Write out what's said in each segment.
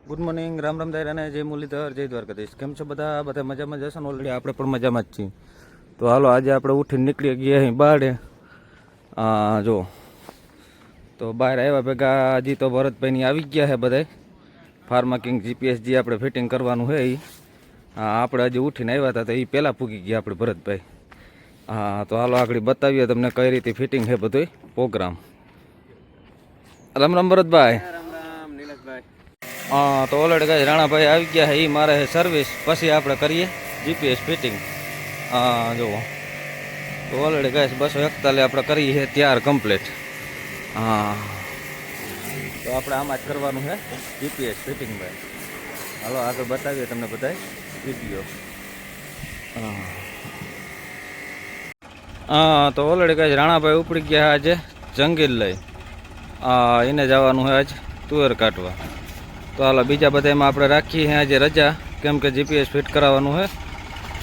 Good morning, Ram Ram દાયરા અને જય મુરલીધર, જય દ્વારકાધીશ. કેમ છો બધા? બધા મજામાં જશો ને? ઓલરેડી આપણે પણ મજામાં જ છીએ. તો હાલો, આજે આપણે ઉઠીને નીકળી ગયા અહીં બહાર. જો તો બહાર આવ્યા ભેગા હજી તો ભરતભાઈની આવી ગયા છે બધા. ફાર્મા કિંગ જીપીએસ જે આપણે ફિટિંગ કરવાનું છે એ આપણે હજી ઉઠીને આવ્યા હતા તો એ પહેલાં પૂગી ગયા આપણે ભરતભાઈ. તો હાલો આગળ બતાવીએ તમને કઈ રીતે ફિટિંગ છે બધું પ્રોગ્રામ. રામ રામ ભરતભાઈ. તો ઓલરેડી ગાય રાણાભાઈ આવી ગયા છે, એ મારે સર્વિસ પછી આપણે કરીએ જીપીએસ ફિટિંગ. જુઓ તો ઓલરેડી ગાય 241 આપણે કરીએ છીએ ત્યાર કમ્પ્લીટ. તો આપણે આમાં જ કરવાનું છે જીપીએસ ફિટિંગ ભાઈ. હાલો આગળ બતાવીએ તમને બધા વિડીયો. તો ઓલરેડી ગાય રાણાભાઈ ઉપડી ગયા આજે જંગીલ લઈ. એને જવાનું છે આજ તુવેર કાઢવા. તો હાલો બીજા બધા એમાં આપણે રાખીએ છીએ આજે રજા, કેમ કે જીપીએસ ફિટ કરાવવાનું છે.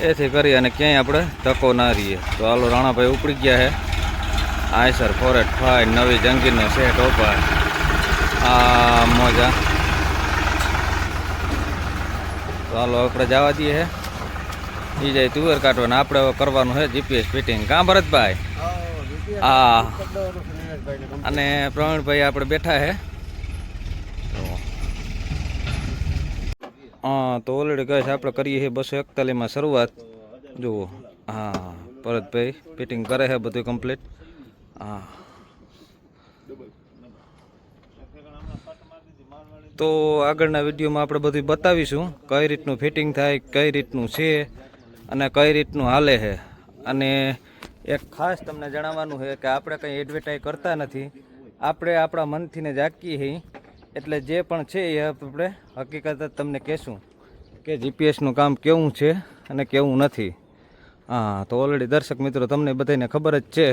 એથી કરી અને ક્યાંય આપણે ધક્કો ના રહીએ. તો હાલો રાણાભાઈ ઉપડી ગયા છે. આઈસર 485 નવી જંગીરનો સેટ ઓપા મોજા. તો હાલો આપણે જવા દઈએ છે. એ જાય તુવેર કાઢવાના, આપણે કરવાનું છે જીપીએસ ફિટિંગ. કાં ભરતભાઈ? અને પ્રવીણભાઈ આપણે બેઠા છે. તો ઓલરેડી કહે છે આપણે કરીએ છીએ 241માં શરૂઆત. જુઓ ભરતભાઈ ફિટિંગ કરે છે બધું કમ્પ્લીટ. તો આગળના વિડીયોમાં આપણે બધું બતાવીશું કઈ રીતનું ફિટિંગ થાય, કઈ રીતનું છે અને કઈ રીતનું હાલે છે. અને એક ખાસ તમને જણાવવાનું છે કે આપણે કંઈ એડવર્ટાઈઝ કરતા નથી, આપણે આપણા મનથી ને જાગીએ છીએ. એટલે જે પણ છે એ આપણે હકીકત તમને કહેશું કે જીપીએસનું કામ કેવું છે અને કેવું નથી. તો ઓલરેડી દર્શક મિત્રો તમને બધાને ખબર જ છે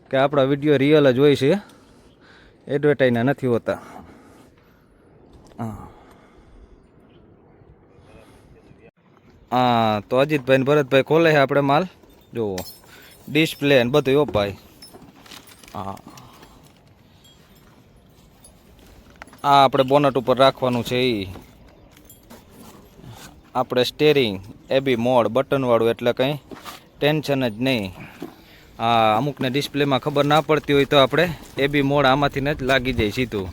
કે આપણા વિડીયો રિયલ જ હોય છે, એડવર્ટાઈઝના નથી હોતા. તો અજીતભાઈ ને ભરતભાઈ ખોલે છે આપણે માલ. જુઓ ડિસ્પ્લે ને બધું. ઓ ભાઈ આપણે બોનટ ઉપર રાખવાનું છે. એ આપણે સ્ટેરિંગ એબી મોડ બટનવાળું, એટલે કંઈ ટેન્શન જ નહીં. અમુકને ડિસ્પ્લેમાં ખબર ના પડતી હોય તો આપણે એબી મોડ આમાંથી જ લાગી જાય સીધું.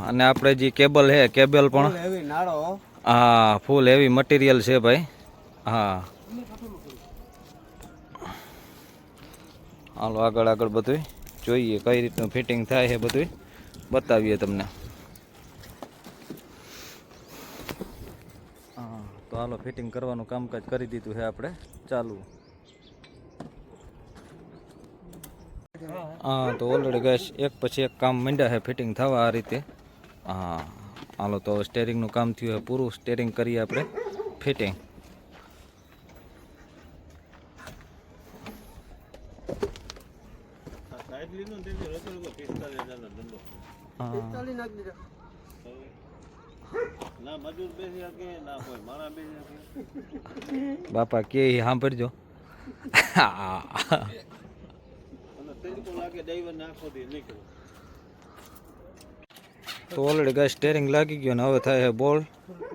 અને આપણે જે કેબલ છે કેબલ પણ ફૂલ હેવી મટીરિયલ છે ભાઈ. હાલો આગળ આગળ બધું જોઈએ કઈ રીતનું ફિટિંગ થાય છે, બધું બતાવીએ તમને. તો હાલો ફિટિંગ કરવાનું કામકાજ કરી દીધું છે આપણે ચાલુ. તો ઓલરેડી ગેસ એક પછી એક કામ માંડ્યા છે ફિટિંગ થવા આ રીતે. હાલો તો સ્ટેરિંગનું કામ થયું છે પૂરું. સ્ટેરિંગ કરીએ આપણે ફિટિંગ. બાપા કે સાંભળજો. તો ઓલરેડી ગાય સ્ટેરિંગ લાગી ગયો ને હવે થાય છે બોલ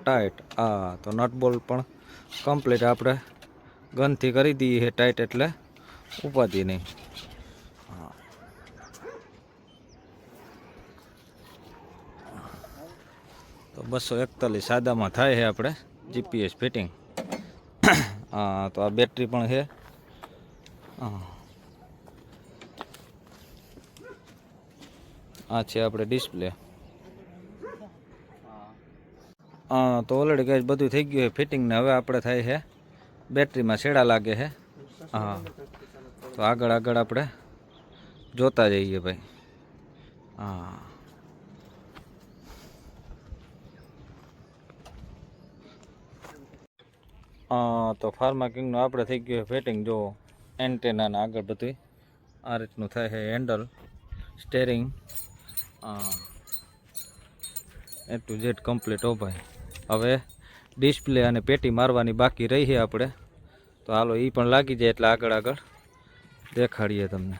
ટાઈટ. તો નટ બોલ પણ કમ્પ્લીટ આપણે ગનથી કરી દઈએ છે ટાઈટ, એટલે ઉપાધિ નહીં. તો 241 સાદામાં થાય છે આપણે જીપીએસ ફિટિંગ. તો આ બેટરી પણ છે. આ છે આપણે ડિસ્પ્લે. તો ઓલરેડી ગાઈસ બધું થઈ ગયું છે ફિટિંગ ને હવે આપણે થાય છે બેટરીમાં છેડા લાગે છે. તો આગળ આગળ આપણે જોતા જઈએ ભાઈ. તો ફાર્મા કિંગનું આપણે થઈ ગયું ફિટિંગ. જો એન્ટેના આગળ બધું આ રીતનું થાય છે handle, steering A to Z complete. હો ભાઈ હવે ડિસ્પ્લે અને પેટી મારવાની બાકી રહી છે આપણે. તો હાલો એ પણ લાગી જાય એટલે આગળ આગળ દેખાડીએ તમને.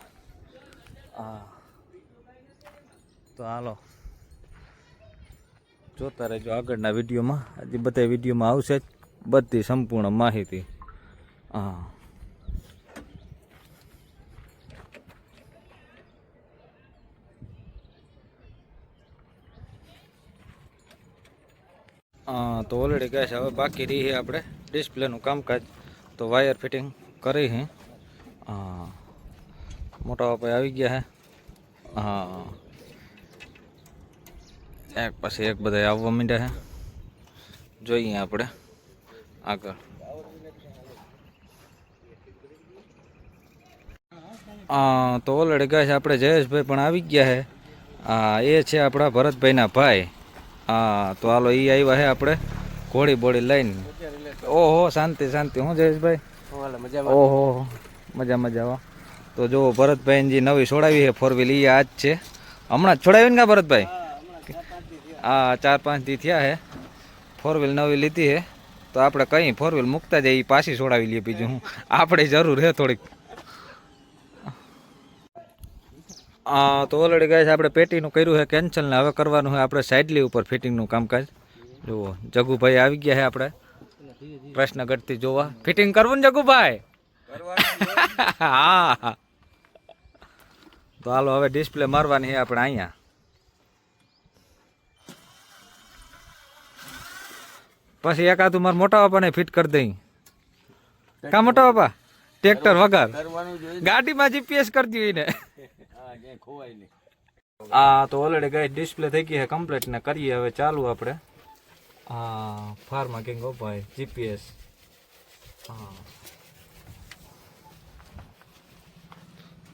તો હાલો જોતા રહેજો આગળના વિડીયોમાં. હજી બધા વિડીયોમાં આવશે જ બધી સંપૂર્ણ માહિતી. હા, તો ઓલરેડી કહે છે હવે બાકી રહી છે આપણે ડિસ્પ્લેનું કામકાજ. તો વાયર ફિટિંગ કરી છે. હા, મોટા બાપા આવી ગયા છે. હા, એક પછી એક બધા આવવા માંડ્યા છે. જોઈએ આપણે આગળ. તો ઓલરેડી કહે છે આપણે જયેશભાઈ પણ આવી ગયા છે. હા, એ છે આપણા ભરતભાઈના ભાઈ. હા, તો હાલો એ આવ્યા છે આપણે ઘોડી બોડી લઈને. ઓહો, શાંતિ શાંતિ. હું જયેશભાઈ? ઓહો, મજા મજા. તો જો ભરતભાઈ જે નવી છોડાવી છે 4 વ્હીલ, એ આજ છે. હમણાં જ છોડાવી ને ભરતભાઈ? હા, 4-5 દી થયા છે. 4 વ્હીલ નવી લીધી છે. તો આપણે કઈ 4 વ્હીલ મૂકતા જઈએ, પાછી છોડાવી લઈએ. બીજું હું, આપણે જરૂર છે થોડીક. તો ઓલરેડી કહે છે આપણે પેટીનું કર્યું છે કેન્સલ ને હવે કરવાનું છે આપણે સાઇડલી ઉપર ફિટિંગનું કામકાજ. જુઓ જગુભાઈ આવી ગયા છે આપણે પ્રશ્નગઢથી જોવા. ફિટિંગ કરવું ને જગુભાઈ? હા, તો હાલો હવે ડિસ્પ્લે મારવાની છે આપણે અહીંયા. પછી એકાદું મારા મોટા બાપાને ફિટ કરી દઈ. કા મોટા બાપા? ટ્રેક્ટર વગર ગાડીમાં જીપીએસ કરી દઈએ ને. તો ઓલરેડી ગઈ ડિસ્પ્લે થઈ ગઈ છે કમ્પ્લીટ ને કરીએ હવે ચાલુ આપણે. ફાર્મા કિંગ ઓ ભાઈ જીપીએસ.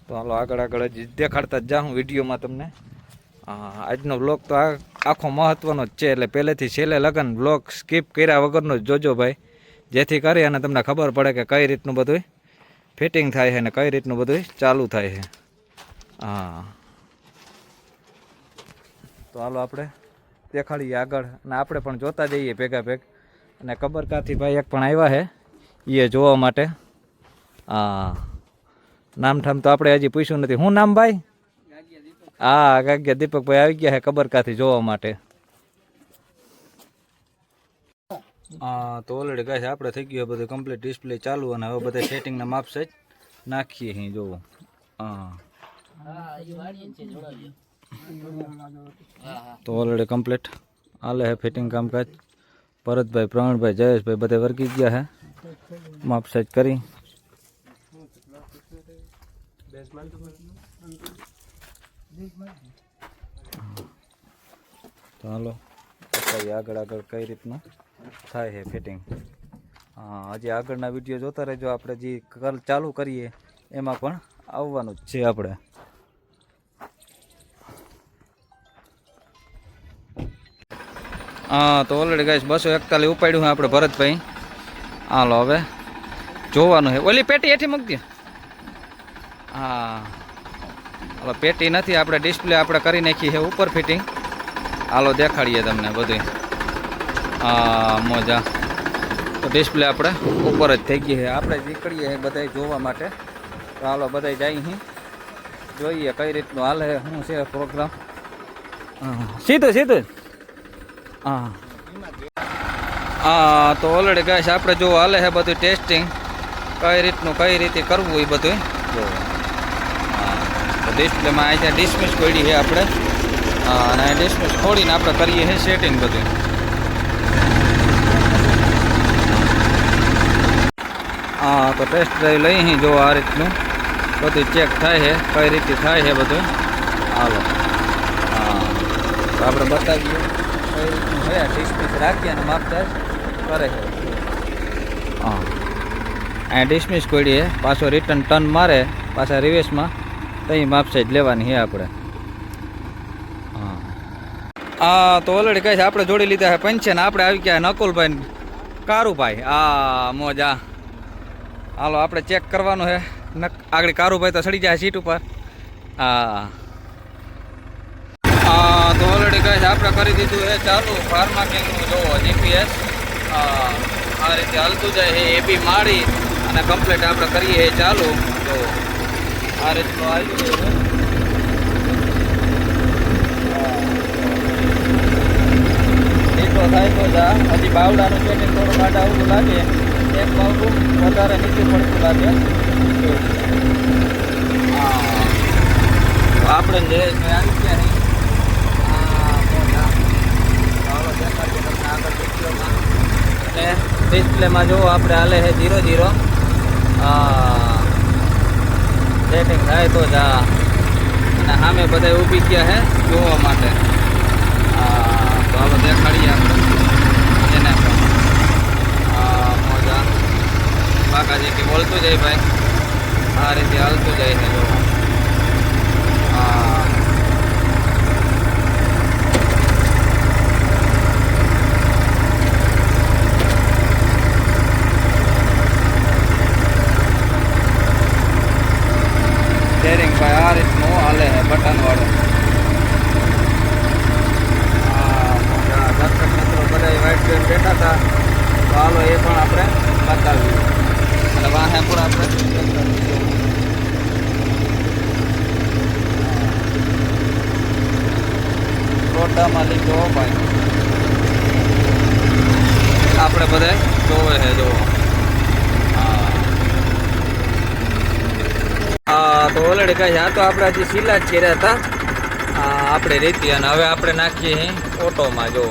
તો હાલો આગળ આગળ હજી દેખાડતા જ જાઉં વિડીયોમાં તમને. આજનો બ્લોગ તો આખો મહત્વનો જ છે, એટલે પહેલેથી છેલ્લે લગન બ્લોગ સ્કીપ કર્યા વગરનો જ જોજો ભાઈ, જેથી કરી અને તમને ખબર પડે કે કઈ રીતનું બધું ફિટિંગ થાય છે ને કઈ રીતનું બધું ચાલુ થાય છે. તો હાલો આપણે દેખાડીએ આગળ અને આપણે પણ જોતા જઈએ ભેગા ભેગ. અને કબરકાથી ભાઈ એક પણ આવ્યા છે એ જોવા માટે. નામ ઠામ તો આપણે હજી પૂછ્યું નથી. શું નામ ભાઈ? ગાગ્યા દીપકભાઈ આવી ગયા છે કબરકાથી જોવા માટે. તો ઓલરેડી ગાય છે આપણે થઈ ગયું બધું કમ્પ્લીટ ડિસ્પ્લે ચાલુ અને હવે બધા સેટિંગના માપ જ નાખીએ અહીં જોવો. તો ઓલરેડી કમ્પ્લીટ હાલે છે ફિટિંગ કામકાજ. ભરતભાઈ, પ્રવીણભાઈ, જયેશભાઈ બધે વર્ગી ગયા છે માપ સેટ કરી. તો હાલો આગળ આગળ કઈ રીતનું થાય છે ફિટિંગ. હજી આગળના વિડીયો જોતા રહેજો. આપણે જે ચાલુ કરીએ એમાં પણ આવવાનું જ છે આપણે. તો ઓલરેડી ગાઈસ 241 ઉપાડ્યું છે આપણે ભરતભાઈ. હાલો હવે જોવાનું છે. ઓલી પેટી એથી મૂકી દે. હાલો પેટી નથી, આપણે ડિસ્પ્લે આપણે કરી નાખી છે ઉપર ફિટિંગ. હાલો દેખાડીએ તમને બધું. મોજા તો ડિસ્પ્લે આપણે ઉપર જ થઈ ગઈ છે. આપણે નીકળીએ બધા જોવા માટે. તો હાલો બધા જઈએ જોઈએ કઈ રીતનું હાલે શું છે પ્રોગ્રામ. સીધું સીધું. તો ઓલરેડી ગાઈસ આપણે જો હાલે છે બધું ટેસ્ટિંગ કઈ રીતનું કઈ રીતે કરવું એ બધું જો. તો ડિસ્પ્લેમાં અહીંયા ડિસમિસ ખોડી છે આપણે અને ડિસમિસ ખોડીને આપણે કરીએ છીએ સેટિંગ બધું. તો ટેસ્ટ ડ્રાઈવ લઈ જો આ રીતનું બધું ચેક થાય છે કઈ રીતે થાય છે બધું. હાલો તો આપણે બતાવીએ કઈ રીતનું હોય. ડિસમિસ રાખીએ અને માપતાજ કરે છે. અહીંયા ડિસમિસ ખોડી છે, પાછો રિટર્ન ટર્ન મારે પાછા રિવેસમાં તઈ માપસાઈજ લેવાની છે આપણે. તો ઓલરેડી કહે છે આપણે જોડી લીધા છે પંચે ને આપણે આવી ગયા નકુલભાઈ, કારુભાઈ. મોજા. હાલો આપણે ચેક કરવાનું છે. આગળ કારુભાઈ તો સડી જાય સીટ ઉપર. તો ઓલરેડી કહે છે આપણે કરી દીધું છે ચાલુ ફાર્મા કિંગનું જોવો જીપીએસ. આ રીતે હાલતું જાય છે એ બી મારી અને કમ્પ્લીટ આપણે કરીએ ચાલુ. તો આ રીતનું આવ્યું છે. થાય તો જા હજી બાવડાનું સેટિંગ થોડું કાઢા આવતું લાગે, એક બાવડું વધારે નીચે પડતું લાગે. આપણે જયેશભાઈ આવી ગયા નહીં. અને ડિસ્પ્લેમાં જુઓ આપણે હાલે છે 0-0. સેટિંગ થાય તો જા. અને સામે બધા ઊભી ગયા છે જોવા માટે. તો હવે દેખાડીએ આપણે એને પણ મજા બાકાજી કે બોલતું જાય ભાઈ, આ રીતે હાલતું જાય છે જો. સ્ટેરિંગ ભાઈ આ રીતનું હાલે છે બટન વાળું. દર્શક મિત્રો બધા વાઇટ ગેટ બેઠા હતા તો હાલો એ પણ આપણે બતાવ્યું. અને વાહે પણ આપણે ફોટામાં લીધો ભાઈ આપણે બધા જોવે છે જો. તો ઓલરેડી કહે છે આ તો આપણે હજી સીલા જ કર્યા હતા આપણે રીતિ. અને હવે આપણે નાખીએ ઓટોમાં જો.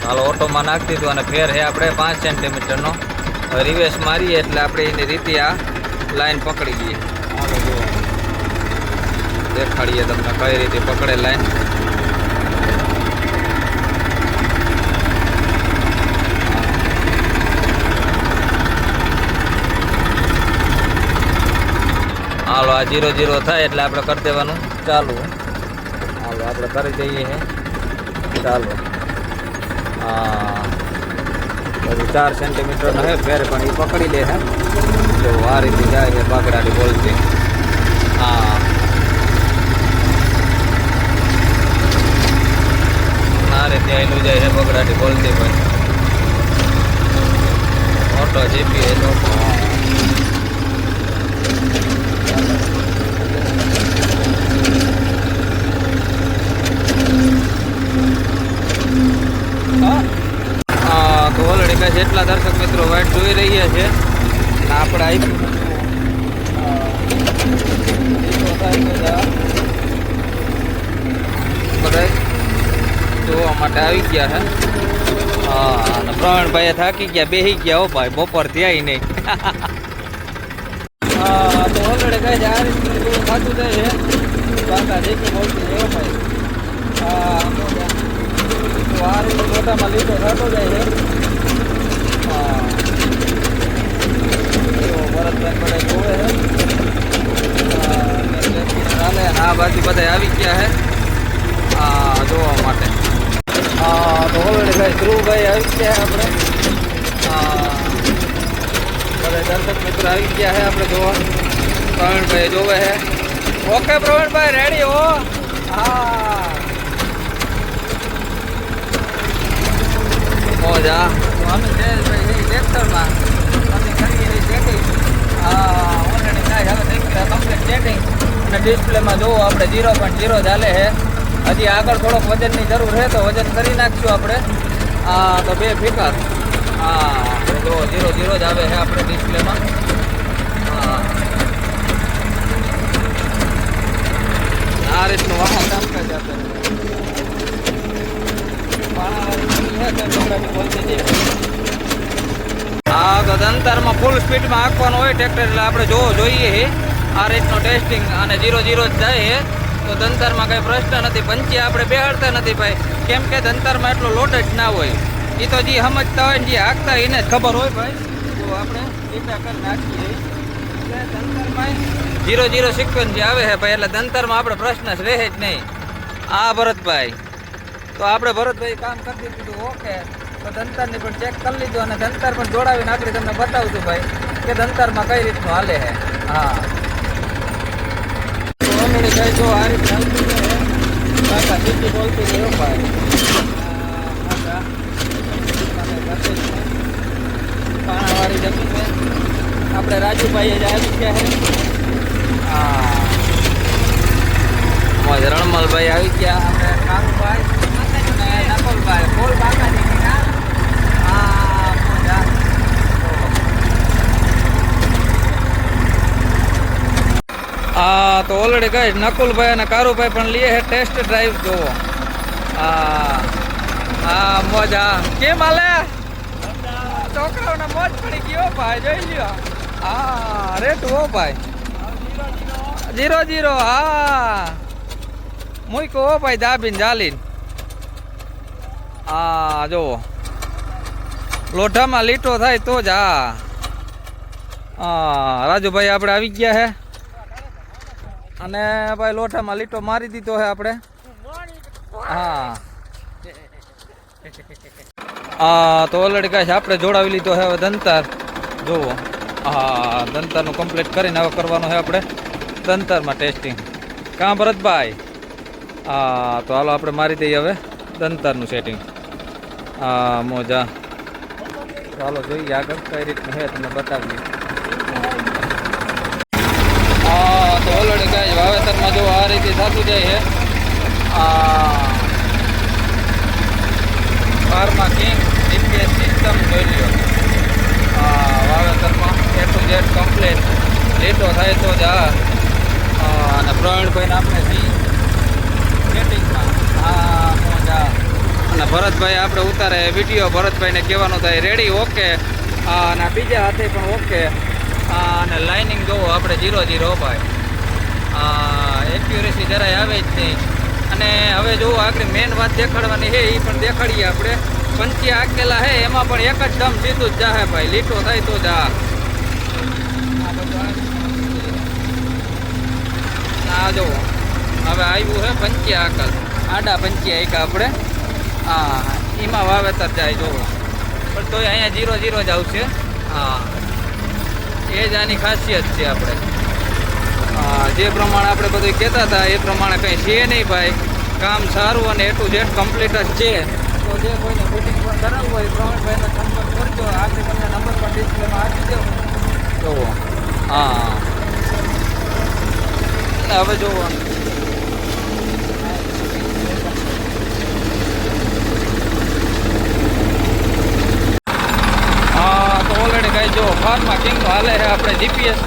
હાલો ઓટોમાં નાખી દીધું અને ફેર છે આપણે 5 સેન્ટીમીટરનો. રિવેસ મારીએ એટલે આપણે એની રીતે આ લાઈન પકડી ગઈ. હાલો જુઓ દેખાડીએ તમને કઈ રીતે પકડે લાઈન. હાલો આ 0-0 થાય એટલે આપણે કરી દેવાનું ચાલુ. હાલો આપણે કરી દઈએ હે ચાલુ. બધું 4 સેન્ટીમીટરનો હે ફેર પણ એ પકડી લે હે જો. આ રીતે જાય છે બાગડાની બોલતી. આ રીતે એનું જાય છે બગડાટી બોલતી ભાઈ. ઓટો જીપી લોકો તો ઓલરેડી કાંઈ જેટલા દર્શક મિત્રો વાઇટ જોઈ રહ્યા છે આપણે આવી બધા જોવા માટે આવી ગયા છે. અને પ્રવીણભાઈ થાકી ગયા, બેસી ગયા હો ભાઈ, બપોર થયા નહીં. તો ઓલરેડી કાંઈ આ રીતનું થતું જાય છે. બાકા જેટલું બોલતું છે ભાઈ. તો આ રીતે મોટામાં લીધો થતો જાય છે. ભરતભાઈ બધા જોવે છે ચાલે. આ બાજુ બધા આવી ગયા છે જોવા માટે. તો ઓલરેડી ભાઈ ધ્રુવભાઈ આવી ગયા છે આપણે. બધા દર્શક મિત્રો આવી ગયા છે આપણે જોવા. પ્રવીણભાઈ જોવે છે. ઓકે પ્રવીણભાઈ રેડી હો. મોજા અમે જયેશભાઈ ટ્રેક્ટરમાં અમે કરીએ સેટિંગ. ઓલરેડી કાંઈ હવે થઈ ગયા કમ્પ્લીટ સેટિંગ. અને ડિસ્પ્લેમાં જોવો આપણે 0.0 ચાલે છે. હજી આગળ થોડોક વજનની જરૂર છે તો વજન કરી નાખશું આપણે. તો 2 ફીકર. જો 0-0 જ આવે છે આપણે ડિસ્પ્લેમાં. આ રીતનું વાહન કામકાજ આપે. તો દંતારમાં ફૂલ સ્પીડમાં આંકવાનું હોય ટ્રેક્ટર એટલે આપણે જોઈએ આ રીતનો ટેસ્ટિંગ. અને 0-0 જ જાય તો દંતારમાં કંઈ પ્રશ્ન નથી. પંચી આપણે બેહાડતા નથી ભાઈ, કેમ કે દંતારમાં એટલો લોડ જ ના હોય. એ તો જે સમજતા હોય ને જે હાંકતા હોય એને જ ખબર હોય ભાઈ. તો આપણે લીટા કરી નાખીએ દંતારમાં 0-0 સિક્વન્સ જે આવે છે ભાઈ, એટલે દંતારમાં આપણે પ્રશ્ન જ રહે જ નહીં. ભરતભાઈ તો આપણે ભરતભાઈ કામ કરી દીધું ઓકે. તો દંતારની પણ ચેક કરી લીધું અને દંતાર પણ જોડાવીને આપણે તમને બતાવશું ભાઈ કે દંતારમાં કઈ રીતનું હાલે છે. તો ઓલરેડી ભાઈ જો આ રીતે હાલતું છે. સીટી બોલતું છે ભાઈ. પાણાવાળી જમીન છે. આપણે રાજુભાઈ જ આવી ગયા છે. રણમલભાઈ આવી ગયા. આપણે કારુભાઈ અને નકલભાઈ તો ઓલરેડી ગઈ નકુલભાઈ અને કારુભાઈ પણ લઈએ છે ટેસ્ટ ડ્રાઈવ જોવો. હા મોજા કેમ હાલે છોકરાઓને મોજ પડી ગયો ભાઈ જોઈ લ્યો. હા રેટ હો ભાઈ 0-0. હા મૂકો હો ભાઈ દાબીને જાલીને. હા જોવો લોઢામાં લીટો થાય તો જ. હા રાજુભાઈ આપણે આવી ગયા છે અને ભાઈ લોઢામાં લીટો મારી દીધો છે આપણે. હા તો ઓલરેડી કાંઈ આપણે જોડાવી લીધો છે હવે દંતાર જુઓ. હા દંતારનું કમ્પ્લીટ કરીને હવે કરવાનું છે આપણે દંતારમાં ટેસ્ટિંગ. કાં ભરતભાઈ? હા તો હાલો આપણે મારી દઈએ હવે દંતારનું સેટિંગ. હા મોજા ચાલો જોઈએ આગળ કઈ રીતનું છે તમને બતાવીએ. હા તો ઓલરેડી કાંઈ વાવેતરમાં જો આ રીતે થતું જાય છે. ફાર્મા કિંગ જીપીએસ સિસ્ટમ જોઈ લ્યો. વાવેતરમાં A to Z કમ્પ્લીટ લીટો થાય તો જ. અને પ્રવીણભાઈને આપણે સેટિંગમાં મોજા. અને ભરતભાઈ આપણે ઉતારે વિડીયો ભરતભાઈને કહેવાનું થાય રેડી ઓકે. અને બીજા હાથે પણ ઓકે. અને લાઇનિંગ જોવો આપણે 0-0 ભાઈ. એક્યુરેસી જરાય આવે જ નહીં. અને હવે જો આગળ મેન વાત દેખાડવાની છે એ પણ દેખાડીએ આપણે. પંચી આકેલા છે એમાં પણ એક જ દમ સીધું જ જાહે ભાઈ લીટો થાય તો જા. આ જો હવે આવ્યું છે પંચી આકલ આડા પંચી આકા આપણે. એમાં વાવેતર જાય જોવો પણ તોય અહીંયા 0-0 જ આવશે. એ જ આની ખાસિયત છે આપણે. જે પ્રમાણે આપણે બધું કહેતા હતા એ પ્રમાણે કંઈ છે નહીં ભાઈ. કામ સારું અને A to Z કમ્પ્લીટ જ છે. તો જે કોઈને ફિટિંગ પણ કરાવવું હોય પ્રવીણભાઈનો સંપર્ક કરજો. આગળ તમને નંબર પણ ડિસ્પ્લેમાં આપી દો જુઓ. હવે જુઓ તો ઓલરેડી કાંઈ જો ફાર્મા કિંગ હાલે છે આપણે જીપીએસ.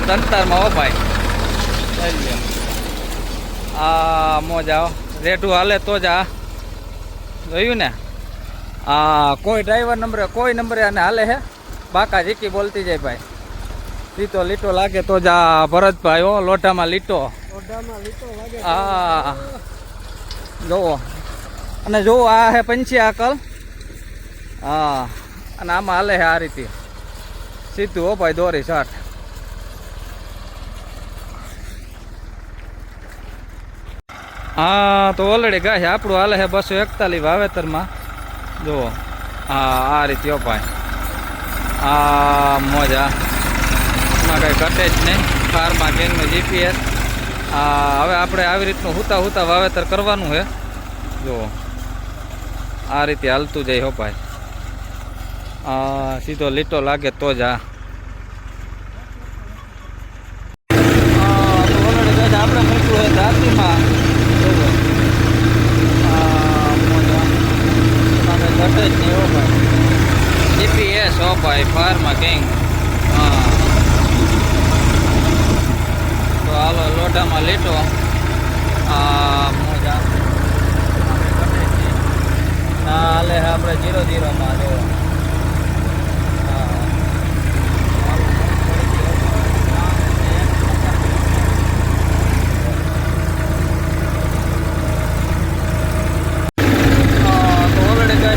દંતારમાં હો ભાઈ મોજા રેટું હાલે તો જ. જોયું ને કોઈ ડ્રાઈવર નંબરે કોઈ નંબરે અને હાલે છે. બાકા જીકી બોલતી જાય ભાઈ. લીટો લીટો લાગે તો જ ભરતભાઈ હો લોઢામાં લીટો. જોવો અને જોવો આ હે પંચી આકલ. અને આમાં હાલે છે આ રીતે સીધું હો ભાઈ દોરી શાટ. તો ઓલરેડી ગાય આપણું હાલે છે 241 વાવેતરમાં જુઓ. આ રીતે હો ભાઈ. મોજા એમાં કંઈ ઘટે જ નહીં. ફાર્મા કિંગનું જીપીએસ. હવે આપણે આવી રીતનું હુતા વાવેતર કરવાનું છે જુઓ. આ રીતે હાલતું જાય હો ભાઈ. સીધો લીટો લાગે તો જ. આપણે મૂક્યું છે દાંતીમાં ઘટે જ નહીં હો ભાઈ. જીપીએસ હો ભાઈ ફાર્મા કિંગ. તો હાલો લોઢામાં લીટો. મોજા હાલે આપણે 0-0માં જો.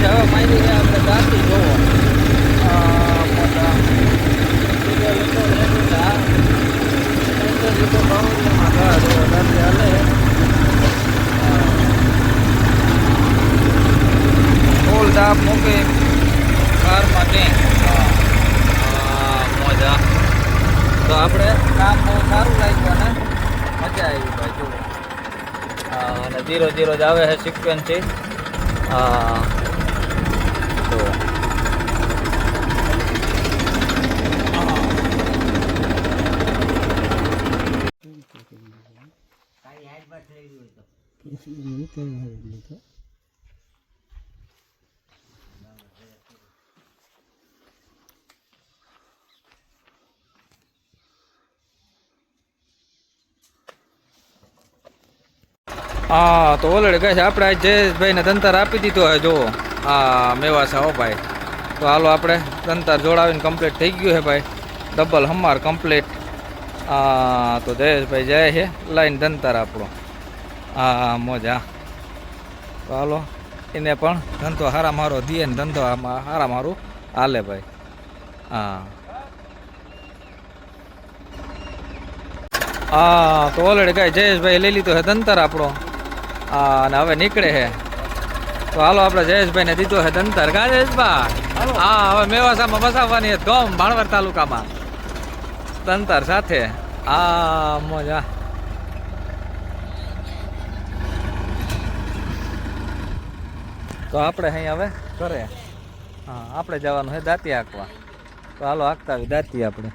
હવે માહિતી છે આપણે દાંતી જોવો. ફૂલ દાબ મૂકી ફાર્મા કિંગ. મોજા તો આપણે કામ બહુ સારું લાગ્યું અને મજા આવી ભાઈ જુઓ. અને 0-0 જ આવે છે સિક્વન્સી. તો હા તો ઓલરેડી કહે છે આપણે આજ જયેશભાઈને દંતાર આપી દીધો હે જુઓ. હા મેવાસા હો ભાઈ. તો હાલો આપણે દંતાર જોડાવીને કમ્પ્લીટ થઈ ગયું છે ભાઈ. ડબલ હમાર કમ્પ્લીટ. હા તો જયેશભાઈ જાય છે લાઈન દંતાર આપણો. હા મોજા. તો હાલો એને પણ ધંધો હારા મારો દે ને ધંધો હારા મારું હાલે ભાઈ. હા હા તો ઓલરેડી કાંઈ જયેશભાઈ લઈ લીધો છે દંતાર આપણો. હા અને હવે નીકળે છે. તો હાલો આપણે જયેશભાઈને દીધો છે દંતાર. કા જયેશભાઈ? હા હવે મેવાસામાં બસાવવાની ગમ ભાણવડ તાલુકામાં દંતાર સાથે. હા મોજા. તો આપણે અહીં હવે કરે. હા આપણે જવાનું છે દાંતી હાંકવા. તો હાલો હાંકતા આવી દાંતી આપણે.